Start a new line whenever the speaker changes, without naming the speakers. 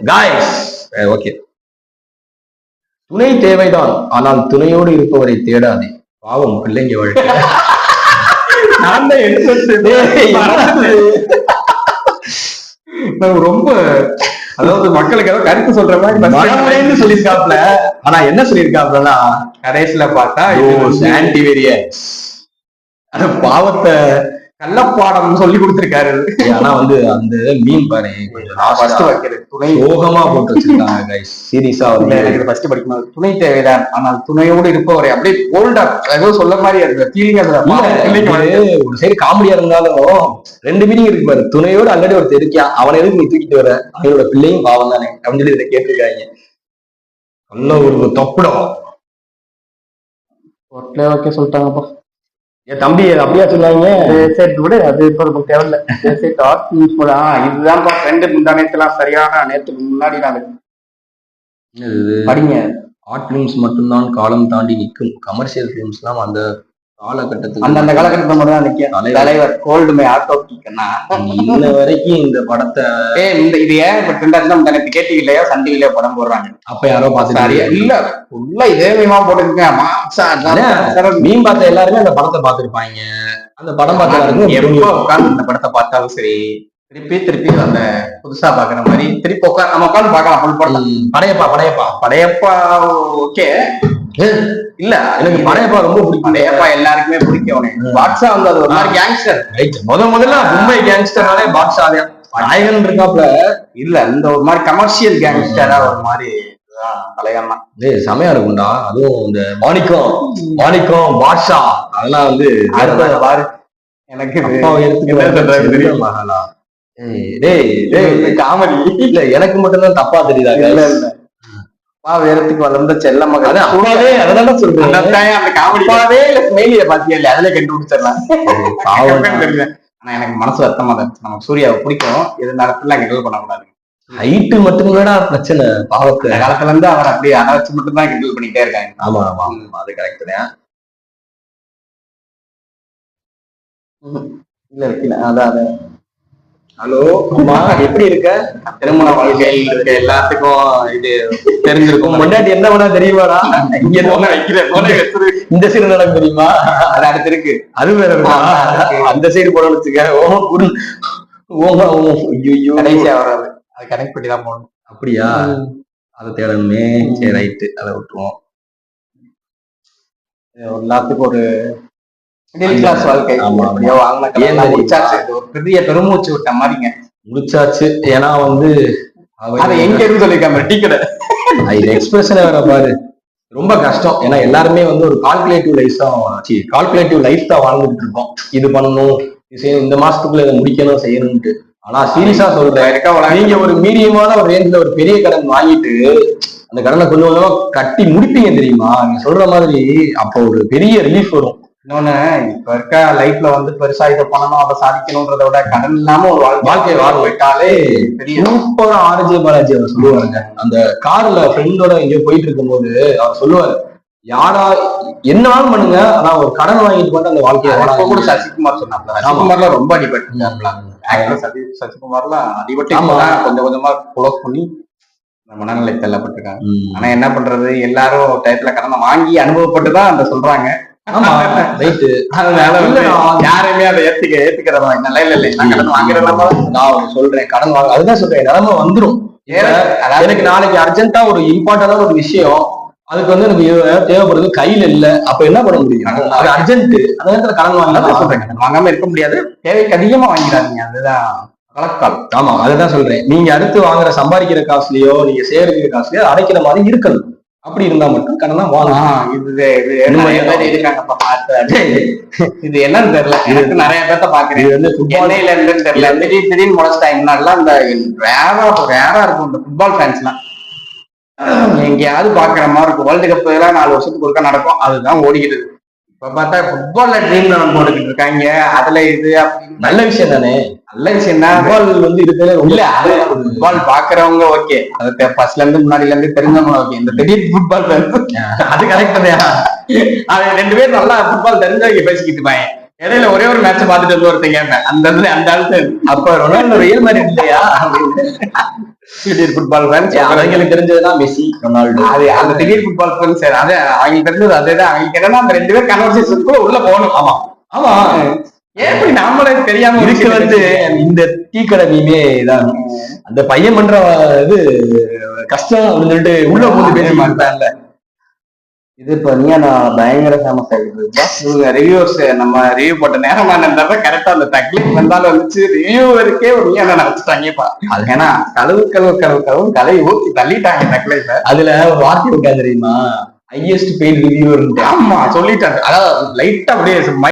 Guys okay, துணை தேவைதான், ஆனால் துணையோடு இருப்பவரை தேடாதே, பாவம் பிள்ளைங்க வாழ்க்கை.
நான் தான் ரொம்ப, அதாவது மக்களுக்கு ஏதோ கருத்து சொல்ற மாதிரி
சொல்லியிருக்காப்ல. ஆனா என்ன சொல்லியிருக்காப்லன்னா,
கடைசியில பார்த்தா
ஆன்டிவேரியன்ஸ் பாவத்தை
கள்ளப்பாடம் சொல்லி கொடுத்திருக்காரு.
ஆனா வந்து அந்த மீன் பாரு
துணை
சோகமா போட்டு வச்சிருக்காங்க கைஸ். சீரியஸா வந்து
எனக்கு ஃபர்ஸ்ட் படிக்கும்போது துணை தேவைதான், ஆனால் துணையோடு இருப்பவரை அப்படியே போல்டா ஏதோ சொல்ல மாதிரி இருக்கு ஃபீலிங்.
ஒரு சைடு காமெடியா இருந்தாலும் ரெண்டு மீனிங் இருக்கு பாரு. துணையோடு ஆல்ரெடி ஒருத்தர் இருக்கான், அவனை எதுக்கு நீ தூக்கிட்டு வர, அவனோட பிள்ளையும் பாவம் தானே அப்படின்னு சொல்லி இதை கேட்டிருக்காங்க. நல்ல ஒரு தப்புடம்.
ஓகே சொல்லிட்டாங்கப்பா.
என் தம்பி அப்படியா சொன்னாங்க.
சரி விட, அது இப்போ நமக்கு தேவையில்ல. இதுதான்ப்பா ஃப்ரெண்டு முந்தானத்துலாம் சரியான நேரத்துக்கு முன்னாடி நான் படிங்க.
ஆர்ட் ஃபிலிம்ஸ் மட்டும்தான் காலம் தாண்டி நிற்கும். கமர்ஷியல் ஃபிலிம்ஸ் எல்லாம் அந்த காலகட்டத்துக்கு
அந்த காலகட்டத்தில் மட்டும் தான் நிற்கும். தலைவர் கோல்டுமே ஆட்டோ கிக்கனா
இன்ன வரைக்கும் இந்த படத்தை
இது ஏன் இப்ப ரெண்டாயிரத்தி கேட்டிவிலையோ சன் டிவிலையோ படம் போடுறாங்க.
அப்ப யாரோ பார்த்து
இல்ல ஃபுல்லா இதே மீமா போட்டுருக்கேன்.
மீன் பார்த்த எல்லாருமே அந்த படத்தை பார்த்திருப்பாங்க. அந்த படம் பார்த்த
எப்போ உட்காந்து இந்த படத்தை பார்த்தாலும் சரி, திருப்பி அந்த புதுசா பாக்குற மாதிரி திருப்பி உட்காந்து நம்ம உட்காந்து பார்க்கலாம். படையப்பா ஓகே. இல்ல எனக்கு படையப்பா ரொம்ப பிடிக்கும். படையப்பா எல்லாருக்குமே பிடிக்கும். பாட்ஷா வந்து அது ஒரு மாதிரி கேங்ஸ்டர்.
முதல்ல மும்பை கேங்ஸ்டர்னாலே பாட்ஷா நாயகன் இருக்காப்ல.
இல்ல இந்த ஒரு மாதிரி கமர்ஷியல் கேங்ஸ்டரா ஒரு மாதிரி தலையம்மா
செமையா இருக்கும்டா. அதுவும் இந்த மாணிக்கம் பாட்ஷா அதெல்லாம் வந்து
பாரு. எனக்கு
காமெடி இல்ல, எனக்கு மட்டும்தான் தப்பா தெரியுதா? இல்ல
வேறத்துக்கு வளர்ந்த செல்ல மகன்
அதனால சொல்றேன்.
அந்த காமெடியாவே இல்ல ஸ்மைலிய பாத்தியா இல்லையா, அதுல கண்டுபிடிச்சிடலாம். ஆனா எனக்கு மனசு வருத்தமா தான். நமக்கு சூர்யாவை பிடிக்கும், இருந்தாலும் கிண்டல் பண்ணக்கூடாது.
ஹைட்டு மட்டும்தானா பிரச்சனை. பாவத்தை
காலத்துல இருந்து அவர் அப்படியே அதை வச்சு மட்டும் தான் கிண்டல் பண்ணிட்டே இருக்காங்க.
ஆமா அது கரெக்ட் தான்.
இல்ல வைக்கல. அதான்
ஹலோ அம்மா, எப்படி இருக்க?
திருமண வாழ்க்கையில் இருக்க எல்லாத்துக்கும் இது தெரிஞ்சிருக்கும்.
முன்னாடி என்ன பண்ணா தெரியுமாடா? இங்க இந்த சைடு நடக்கும் தெரியுமா?
அது அடுத்து இருக்கு.
அது வேற அந்த சைடு போட வச்சுக்க.
கடைசியா வராது, அது கனெக்ட் பண்ணி தான் போகணும்.
அப்படியா? அதை தேடணுமே. சரி ரைட்டு, அதை விட்டுருவோம்.
எல்லாத்துக்கும் ஒரு கிளாஸ் வாழ்க்கை. ஒரு பெரிய பெருமூச்சு விட்ட மாதிரிங்க
முடிச்சாச்சு. ஏன்னா வந்து
அதை எங்க இருந்து சொல்லிருக்காங்க டீ கடை.
இது எக்ஸ்பிரஷனே வேற பாரு. ரொம்ப கஷ்டம். ஏன்னா எல்லாருமே வந்து ஒரு கால்குலேட்டிவ் லைஃப் தான் வாழ்ந்துட்டு இருக்கோம். இது பண்ணணும், இந்த மாசத்துக்குள்ள இதை முடிக்கணும், செய்யணும்ட்டு. ஆனா சீரியஸா சொல்றேன், நீங்க ஒரு மீடியமான ஒரு ரேஞ்சில ஒரு பெரிய கடன் வாங்கிட்டு அந்த கடனை கொஞ்சம் கொஞ்சமா கட்டி முடிப்பீங்க தெரியுமா? நீங்க சொல்ற மாதிரி அப்போ ஒரு பெரிய ரிலீஃப் வரும்.
இன்னொன்னு, இப்ப இருக்க லைஃப்ல வந்து பெருசா இதை பண்ணணும், அதை சாதிக்கணும்ன்றத விட கடன் இல்லாம ஒரு வாழ்க்கையை வாழ விட்டாலே பெரிய
சூப்பரா. ஆர்ஜே பாலாஜி அவர் சொல்லுவாருங்க, அந்த கார்ல ஃப்ரெண்டோட எங்கேயோ போயிட்டு இருக்கும் போது அவர் சொல்லுவாரு, யாரா என்னாலும் பண்ணுங்க, ஆனா ஒரு கடன் வாங்கிட்டு மட்டும் அந்த வாழ்க்கையை வாழ.
கூட சசிகுமார் சொன்னாப்ல, சசிகுமார்லாம் ரொம்ப அடிபட்டு சசிகுமார்லாம் அடிபட்டு கொஞ்சம் கொஞ்சமா க்ளோஸ் பண்ணி மனநிலை தள்ளப்பட்டிருக்காங்க. ஆனா என்ன பண்றது, எல்லாரும் டயத்துல கடனை வாங்கி அனுபவப்பட்டுதான் அந்த சொல்றாங்க. யாருமே அதை ஏத்துக்கிறதா இல்ல. நான் கடன் வாங்குறதுனால
நான் சொல்றேன், கடன் வாங்க அதுதான் சொல்றேன், நிலைமை வந்துடும். எனக்கு நாளைக்கு அர்ஜென்ட்டா ஒரு இம்பார்ட்டன்டான ஒரு விஷயம், அதுக்கு வந்து எனக்கு தேவைப்படுறது, கையில இல்ல. அப்ப என்ன பண்ண முடியும்? அது அர்ஜென்ட். அந்த நேரத்துல கடன் வாங்க சொல்றேன். கடன் வாங்காம இருக்க முடியாது.
தேவைக்கு அதிகமா வாங்கிடாதீங்க, அதுதான் கலக்கால்.
ஆமா, அதுதான் சொல்றேன். நீங்க அடுத்து வாங்குற சம்பாதிக்கிற காசுலயோ நீங்க சேகரிக்கிற காசுலயோ அடைக்கிற மாதிரி இருக்கணும். அப்படி இருந்தா மட்டும் கடனா வாங்கலாம்.
இது என்னன்னு தெரியல, எனக்கு நிறைய பேர்த்த பாக்குறேன். இது வந்து சென்னையில இருந்துன்னு தெரியல, திடீர்னு முளைச்சிட்டாங்க. முன்னாடிலாம் இந்த ரேரா இருக்கும் இந்த ஃபுட்பால் ஃபேன்ஸ் எல்லாம். எங்கேயாவது பாக்குற மாதிரி இருக்கும். வேர்ல்டு கப் எல்லாம் 4 வருஷத்துக்கு ஒருக்கா நடக்கும், அதுதான் ஓடிக்கிட்டு. இப்ப பார்த்தா ஃபுட்பால்ல ட்ரீம் லெவன் போட்டுக்கிட்டு இருக்காங்க. அதுல இது
நல்ல விஷயம் தானே,
நல்ல விஷயம் தான்.
ஃபுட்பால் வந்து இருக்கிறது
இல்ல, அது ஃபுட்பால் பாக்குறவங்க ஓகே, அது ஃபர்ஸ்ட்ல இருந்து முன்னாடில இருந்து தெரிஞ்சவங்க ஓகே. இந்த திடீர் ஃபுட்பால் அது கரெக்ட் தான். அது 2 பேரும் நல்லா ஃபுட்பால் தெரிஞ்சவங்க பேசிக்கிட்டு இருப்பாங்க. இடையில ஒரே ஒரு மேட்ச் பாத்துட்டு வந்து ஒருத்தன் கேட்பேன் அந்த ஆளுக்கு
அப்ப ரொனால்டோ ரியல் மேட்ரிட் இல்லையா
ஃபுட்பால் ஃபேன்ஸ்
அவங்களுக்கு தெரிஞ்சதுதான் மெஸ்ஸி ரொனால்டோ.
அது அந்த திடீர் ஃபுட்பால் ஃபேன்ஸ் அது அவங்களுக்கு தெரிஞ்சது அதேதான். அவங்களுக்கு என்னன்னா அந்த 2 பேர் கன்வர்சேஷனுக்குள்ள உள்ள போகணும். ஆமா
ஆமா
ஏன் இப்படி நாமளே தெரியாம
இதுக்கு வந்து இந்த டீ கடை மீமே தான் அந்த பையன் பண்ற இது கஷ்டம் அப்படின்னு சொல்லிட்டு உள்ள போட்டு பேச மாட்டான்ல.
இது இப்ப நான் பயங்கர ஃபேமஸ் ஆகிட்டு இவங்க ரிவ்யூஸ் நம்ம ரிவ்யூ போட்ட நேரமா இருந்தா கரெக்டா அந்த தக்லீஃப் வந்தாலும் வந்துச்சு ரிவ்யூவருக்கே ஒரு நீயான நினைச்சிட்டாங்கப்பா. அது ஏன்னா கழுவு கலையை ஊத்தி தள்ளிட்டாங்க தக்லீஃப்.
அதுல ஒரு வார்த்தை இருக்கா தெரியுமா, ஹையஸ்ட் பெய்ட் ரிவ்யூவர்.
ஆமா சொல்லிட்டாங்க. அதாவது லைட்டா அப்படியே